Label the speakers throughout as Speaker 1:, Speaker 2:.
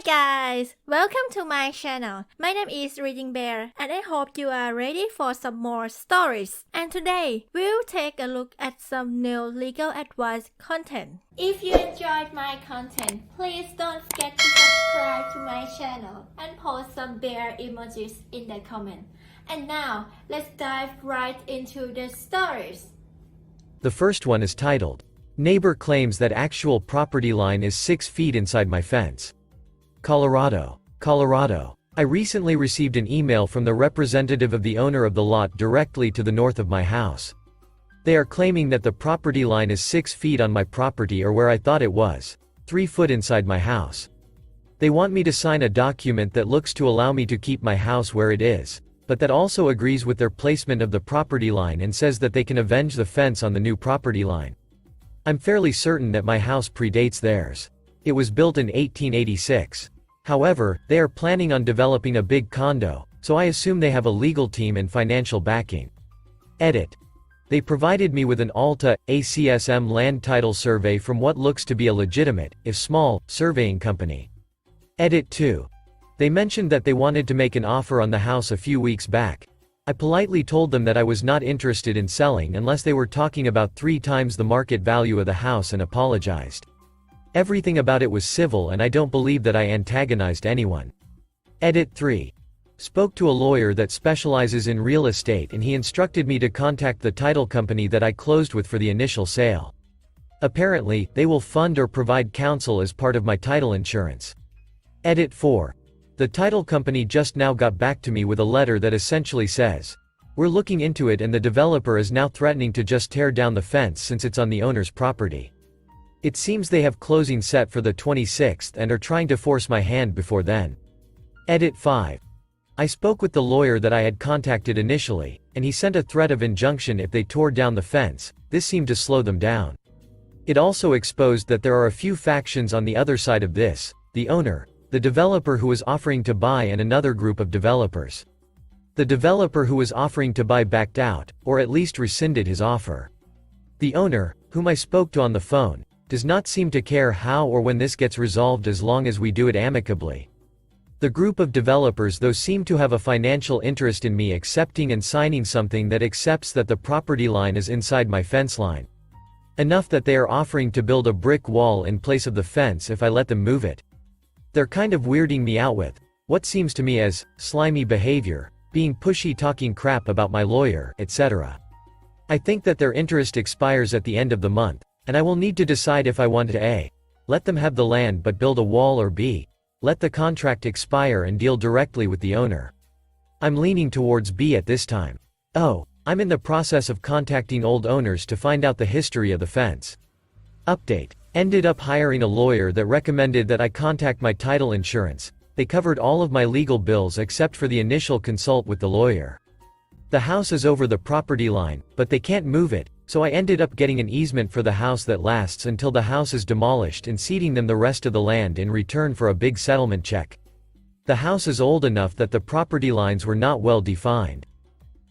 Speaker 1: Hi guys! Welcome to my channel. My name is ReadingBear and I hope you are ready for some more stories. And today, we'll take a look at some new legal advice content. If you enjoyed my content, please don't forget to subscribe to my channel and post some bear emojis in the comment. And now, let's dive right into the stories.
Speaker 2: The first one is titled, Neighbor Claims That Actual Property Line is 6 feet inside my fence. Colorado. I recently received an email from the representative of the owner of the lot directly to the north of my house. They are claiming that the property line is 6 feet on my property or where I thought it was 3 foot inside my house. They want me to sign a document that looks to allow me to keep my house where it is, but that also agrees with their placement of the property line and says that they can avenge the fence on the new property line. I'm fairly certain that my house predates theirs. It was built in 1886. However, they are planning on developing a big condo, so I assume they have a legal team and financial backing. Edit. They provided me with an ALTA, ACSM land title survey from what looks to be a legitimate, if small, surveying company. Edit 2. They mentioned that they wanted to make an offer on the house a few weeks back. I politely told them that I was not interested in selling unless they were talking about 3 times the market value of the house and apologized. Everything about it was civil and I don't believe that I antagonized anyone. Edit 3. Spoke to a lawyer that specializes in real estate and he instructed me to contact the title company that I closed with for the initial sale. Apparently, they will fund or provide counsel as part of my title insurance. Edit 4. The title company just now got back to me with a letter that essentially says, "We're looking into it and the developer is now threatening to just tear down the fence since it's on the owner's property. It seems they have closing set for the 26th and are trying to force my hand before then." Edit 5. I spoke with the lawyer that I had contacted initially, and he sent a threat of injunction if they tore down the fence. This seemed to slow them down. It also exposed that there are a few factions on the other side of this: the owner, the developer who was offering to buy, and another group of developers. The developer who was offering to buy backed out, or at least rescinded his offer. The owner, whom I spoke to on the phone, does not seem to care how or when this gets resolved as long as we do it amicably. The group of developers though seem to have a financial interest in me accepting and signing something that accepts that the property line is inside my fence line. Enough that they are offering to build a brick wall in place of the fence if I let them move it. They're kind of weirding me out with what seems to me as slimy behavior, being pushy, talking crap about my lawyer, etc. I think that their interest expires at the end of the month, and I will need to decide if I want to A. let them have the land but build a wall, or B. let the contract expire and deal directly with the owner. I'm leaning towards B at this time. Oh, I'm in the process of contacting old owners to find out the history of the fence. Update. Ended up hiring a lawyer that recommended that I contact my title insurance. They covered all of my legal bills except for the initial consult with the lawyer. The house is over the property line, but they can't move it, so I ended up getting an easement for the house that lasts until the house is demolished and ceding them the rest of the land in return for a big settlement check. The house is old enough that the property lines were not well defined.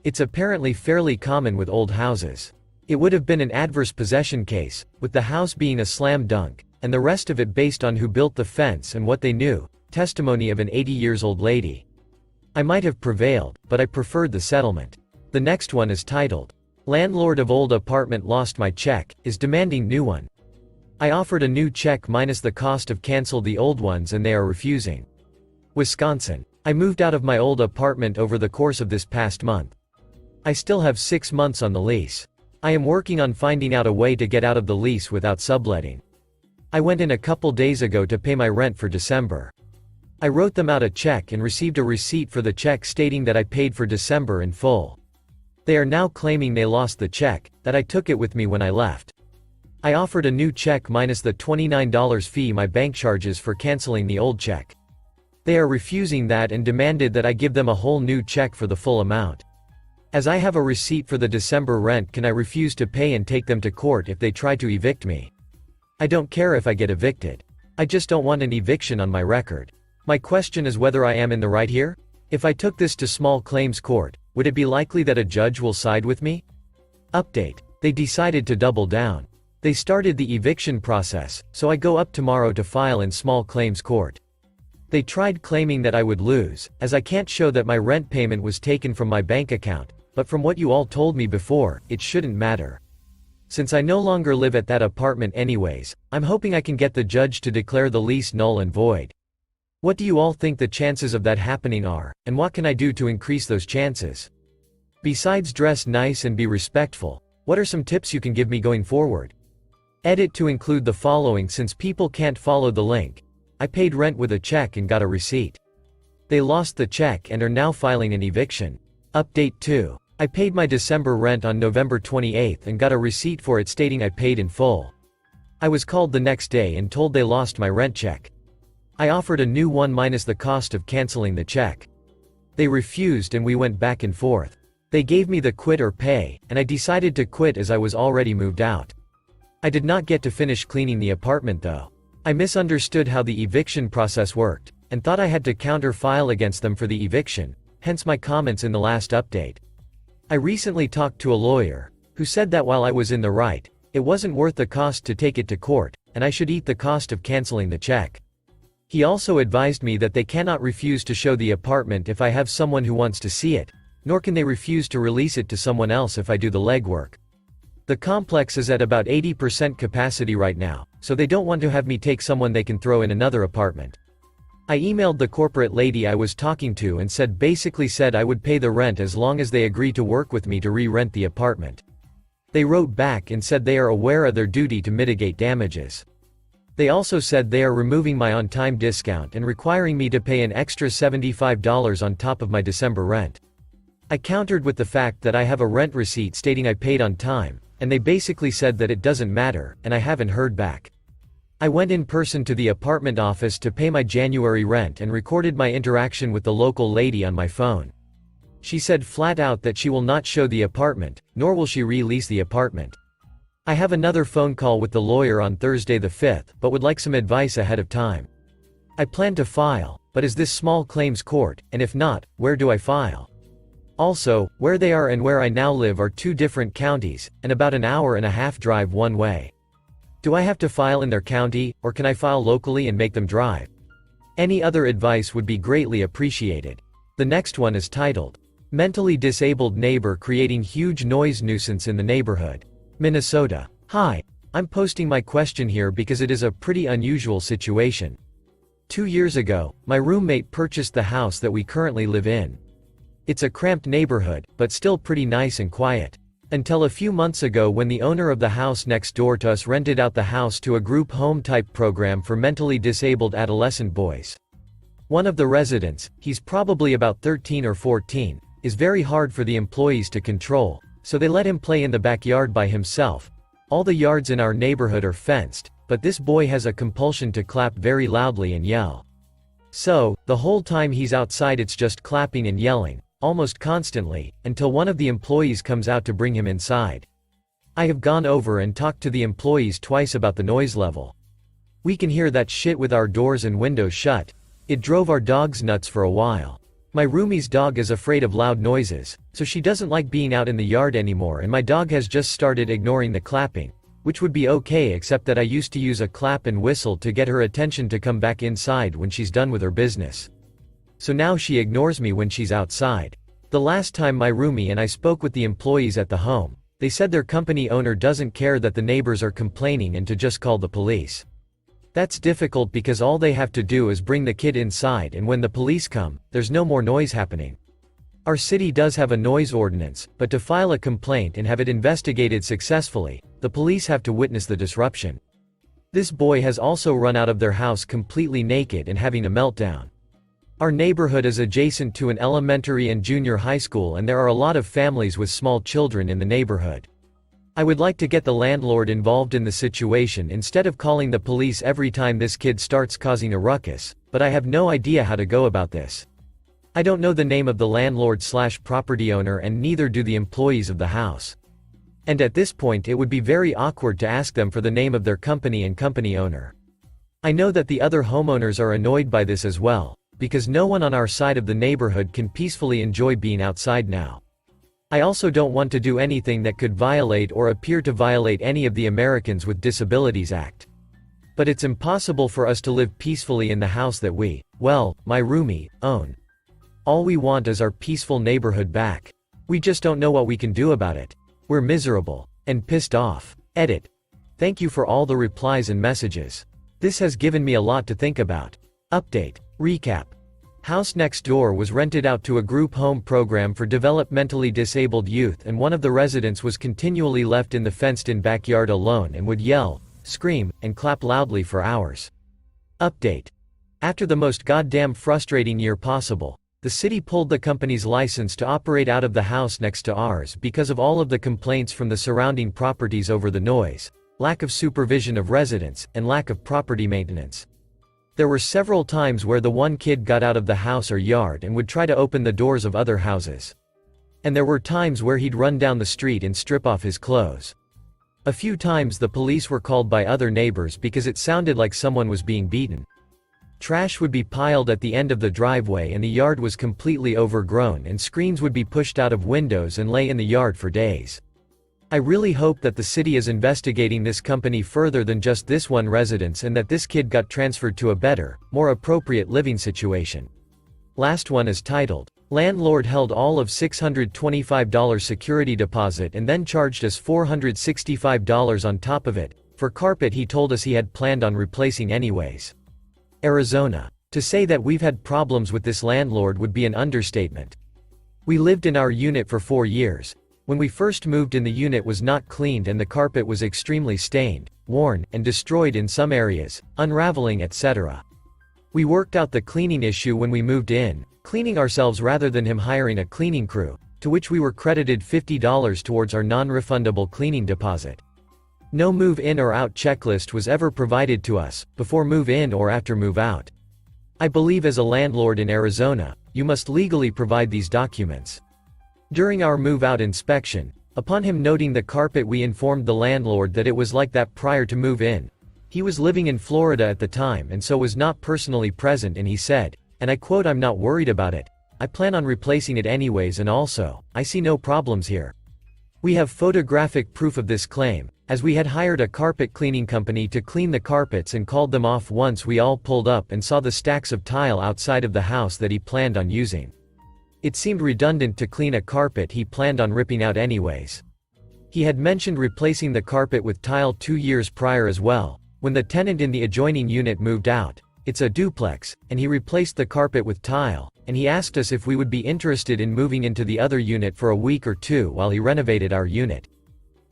Speaker 2: It's apparently fairly common with old houses. It would have been an adverse possession case, with the house being a slam dunk, and the rest of it based on who built the fence and what they knew, testimony of an 80-year-old lady. I might have prevailed, but I preferred the settlement. The next one is titled, Landlord of Old Apartment Lost My Check, is Demanding New One. I offered a new check minus the cost of cancel the old ones and they are refusing. Wisconsin. I moved out of my old apartment over the course of this past month. I still have 6 months on the lease. I am working on finding out a way to get out of the lease without subletting. I went in a couple days ago to pay my rent for December. I wrote them out a check and received a receipt for the check stating that I paid for December in full. They are now claiming they lost the check, that I took it with me when I left. I offered a new check minus the $29 fee my bank charges for canceling the old check. They are refusing that and demanded that I give them a whole new check for the full amount. As I have a receipt for the December rent, can I refuse to pay and take them to court if they try to evict me? I don't care if I get evicted. I just don't want an eviction on my record. My question is whether I am in the right here? If I took this to small claims court, would it be likely that a judge will side with me? Update. They decided to double down. They started the eviction process, so I go up tomorrow to file in small claims court. They tried claiming that I would lose, as I can't show that my rent payment was taken from my bank account, but from what you all told me before, it shouldn't matter. Since I no longer live at that apartment anyways, I'm hoping I can get the judge to declare the lease null and void. What do you all think the chances of that happening are, and what can I do to increase those chances? Besides dress nice and be respectful, what are some tips you can give me going forward? Edit to include the following since people can't follow the link. I paid rent with a check and got a receipt. They lost the check and are now filing an eviction. Update 2. I paid my December rent on November 28th and got a receipt for it stating I paid in full. I was called the next day and told they lost my rent check. I offered a new one minus the cost of canceling the check. They refused and we went back and forth. They gave me the quit or pay, and I decided to quit as I was already moved out. I did not get to finish cleaning the apartment though. I misunderstood how the eviction process worked, and thought I had to counter-file against them for the eviction, hence my comments in the last update. I recently talked to a lawyer, who said that while I was in the right, it wasn't worth the cost to take it to court, and I should eat the cost of canceling the check. He also advised me that they cannot refuse to show the apartment if I have someone who wants to see it, nor can they refuse to release it to someone else if I do the legwork. The complex is at about 80% capacity right now, so they don't want to have me take someone they can throw in another apartment. I emailed the corporate lady I was talking to and basically said I would pay the rent as long as they agree to work with me to re-rent the apartment. They wrote back and said they are aware of their duty to mitigate damages. They also said they are removing my on-time discount and requiring me to pay an extra $75 on top of my December rent. I countered with the fact that I have a rent receipt stating I paid on time, and they basically said that it doesn't matter, and I haven't heard back. I went in person to the apartment office to pay my January rent and recorded my interaction with the local lady on my phone. She said flat out that she will not show the apartment, nor will she release the apartment. I have another phone call with the lawyer on Thursday the 5th, but would like some advice ahead of time. I plan to file, but is this small claims court, and if not, where do I file? Also, where they are and where I now live are two different counties, and about an hour and a half drive one way. Do I have to file in their county, or can I file locally and make them drive? Any other advice would be greatly appreciated. The next one is titled, Mentally Disabled Neighbor Creating Huge Noise Nuisance in the Neighborhood. Minnesota. Hi. I'm posting my question here because it is a pretty unusual situation. 2 years ago, my roommate purchased the house that we currently live in. It's a cramped neighborhood, but still pretty nice and quiet. Until a few months ago when the owner of the house next door to us rented out the house to a group home type program for mentally disabled adolescent boys. One of the residents, he's probably about 13 or 14, is very hard for the employees to control, so they let him play in the backyard by himself. All the yards in our neighborhood are fenced, but this boy has a compulsion to clap very loudly and yell. So, the whole time he's outside it's just clapping and yelling, almost constantly, until one of the employees comes out to bring him inside. I have gone over and talked to the employees twice about the noise level. We can hear that shit with our doors and windows shut. It drove our dogs nuts for a while. My roomie's dog is afraid of loud noises, so she doesn't like being out in the yard anymore, and my dog has just started ignoring the clapping, which would be okay except that I used to use a clap and whistle to get her attention to come back inside when she's done with her business. So now she ignores me when she's outside. The last time my roomie and I spoke with the employees at the home, they said their company owner doesn't care that the neighbors are complaining and to just call the police. That's difficult because all they have to do is bring the kid inside, and when the police come, there's no more noise happening. Our city does have a noise ordinance, but to file a complaint and have it investigated successfully, the police have to witness the disruption. This boy has also run out of their house completely naked and having a meltdown. Our neighborhood is adjacent to an elementary and junior high school, and there are a lot of families with small children in the neighborhood. I would like to get the landlord involved in the situation instead of calling the police every time this kid starts causing a ruckus, but I have no idea how to go about this. I don't know the name of the landlord/property owner, and neither do the employees of the house. And at this point it would be very awkward to ask them for the name of their company and company owner. I know that the other homeowners are annoyed by this as well, because no one on our side of the neighborhood can peacefully enjoy being outside now. I also don't want to do anything that could violate or appear to violate any of the Americans with Disabilities Act. But it's impossible for us to live peacefully in the house that we, well, my roomie, own. All we want is our peaceful neighborhood back. We just don't know what we can do about it. We're miserable. And pissed off. Edit. Thank you for all the replies and messages. This has given me a lot to think about. Update. Recap. House next door was rented out to a group home program for developmentally disabled youth, and one of the residents was continually left in the fenced-in backyard alone and would yell, scream, and clap loudly for hours. Update. After the most goddamn frustrating year possible, the city pulled the company's license to operate out of the house next to ours because of all of the complaints from the surrounding properties over the noise, lack of supervision of residents, and lack of property maintenance. There were several times where the one kid got out of the house or yard and would try to open the doors of other houses. And there were times where he'd run down the street and strip off his clothes. A few times the police were called by other neighbors because it sounded like someone was being beaten. Trash would be piled at the end of the driveway and the yard was completely overgrown, and screens would be pushed out of windows and lay in the yard for days. I really hope that the city is investigating this company further than just this one residence, and that this kid got transferred to a better, more appropriate living situation. Last one is titled, Landlord held all of $625 security deposit and then charged us $465 on top of it, for carpet he told us he had planned on replacing anyways. Arizona. To say that we've had problems with this landlord would be an understatement. We lived in our unit for 4 years. When we first moved in, the unit was not cleaned and the carpet was extremely stained, worn, and destroyed in some areas, unraveling, etc. We worked out the cleaning issue when we moved in, cleaning ourselves rather than him hiring a cleaning crew, to which we were credited $50 towards our non-refundable cleaning deposit. No move-in or out checklist was ever provided to us, before move-in or after move-out. I believe as a landlord in Arizona, you must legally provide these documents. During our move-out inspection, upon him noting the carpet, we informed the landlord that it was like that prior to move-in. He was living in Florida at the time and so was not personally present, and he said, and I quote, "I'm not worried about it. I plan on replacing it anyways, and also, I see no problems here." We have photographic proof of this claim, as we had hired a carpet cleaning company to clean the carpets and called them off once we all pulled up and saw the stacks of tile outside of the house that he planned on using. It seemed redundant to clean a carpet he planned on ripping out anyways. He had mentioned replacing the carpet with tile 2 years prior as well, when the tenant in the adjoining unit moved out. It's a duplex, and he replaced the carpet with tile, and he asked us if we would be interested in moving into the other unit for a week or two while he renovated our unit.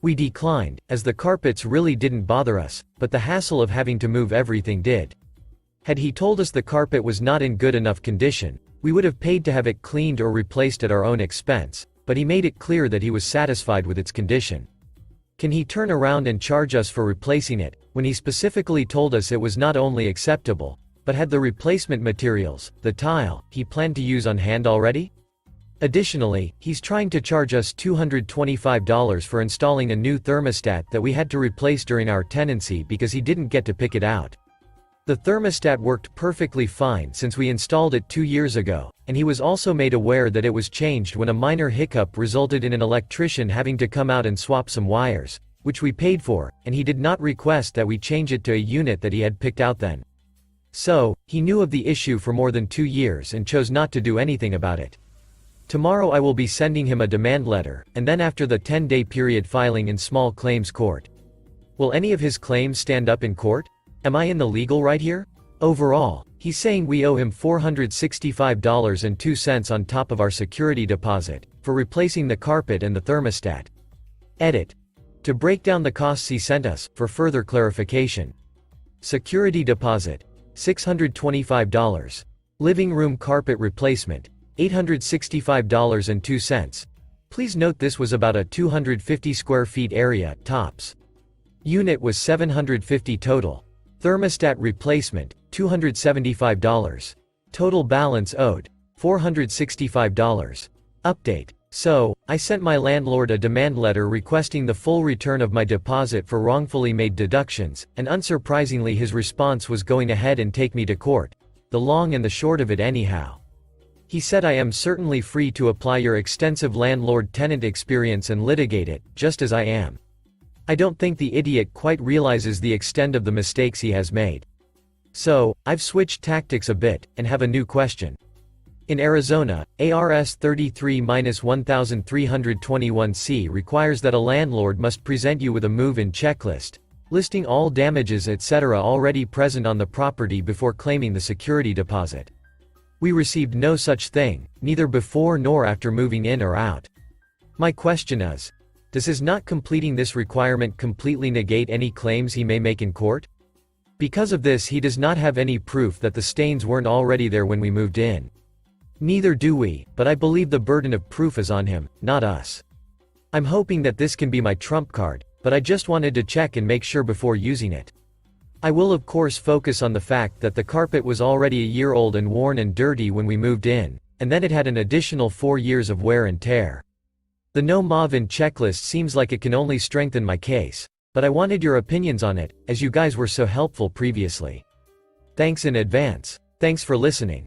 Speaker 2: We declined, as the carpets really didn't bother us, but the hassle of having to move everything did. Had he told us the carpet was not in good enough condition, we would have paid to have it cleaned or replaced at our own expense, but he made it clear that he was satisfied with its condition. Can he turn around and charge us for replacing it, when he specifically told us it was not only acceptable, but had the replacement materials, the tile, he planned to use on hand already? Additionally, he's trying to charge us $225 for installing a new thermostat that we had to replace during our tenancy because he didn't get to pick it out. The thermostat worked perfectly fine since we installed it 2 years ago, and he was also made aware that it was changed when a minor hiccup resulted in an electrician having to come out and swap some wires, which we paid for, and he did not request that we change it to a unit that he had picked out then. So, he knew of the issue for more than 2 years and chose not to do anything about it. Tomorrow I will be sending him a demand letter, and then after the 10-day period filing in small claims court. Will any of his claims stand up in court? Am I in the legal right here? Overall, he's saying we owe him $465.02 on top of our security deposit, for replacing the carpet and the thermostat. Edit. To break down the costs he sent us, for further clarification. Security deposit, $625. Living room carpet replacement, $865.02. Please note this was about a 250 square feet area, tops. Unit was $750 total. Thermostat replacement, $275. Total balance owed, $465. Update. So, I sent my landlord a demand letter requesting the full return of my deposit for wrongfully made deductions, and unsurprisingly his response was going ahead and take me to court. The long and the short of it anyhow. He said I am certainly free to apply your extensive landlord-tenant experience and litigate it, just as I am. I don't think the idiot quite realizes the extent of the mistakes he has made. So, I've switched tactics a bit, and have a new question. In Arizona, ARS 33-1321C requires that a landlord must present you with a move-in checklist, listing all damages etc. already present on the property before claiming the security deposit. We received no such thing, neither before nor after moving in or out. My question is, does his not completing this requirement completely negate any claims he may make in court? Because of this, he does not have any proof that the stains weren't already there when we moved in. Neither do we, but I believe the burden of proof is on him, not us. I'm hoping that this can be my trump card, but I just wanted to check and make sure before using it. I will of course focus on the fact that the carpet was already a year old and worn and dirty when we moved in, and then it had an additional 4 years of wear and tear. The no move-in checklist seems like it can only strengthen my case, but I wanted your opinions on it, as you guys were so helpful previously. Thanks in advance. Thanks for listening.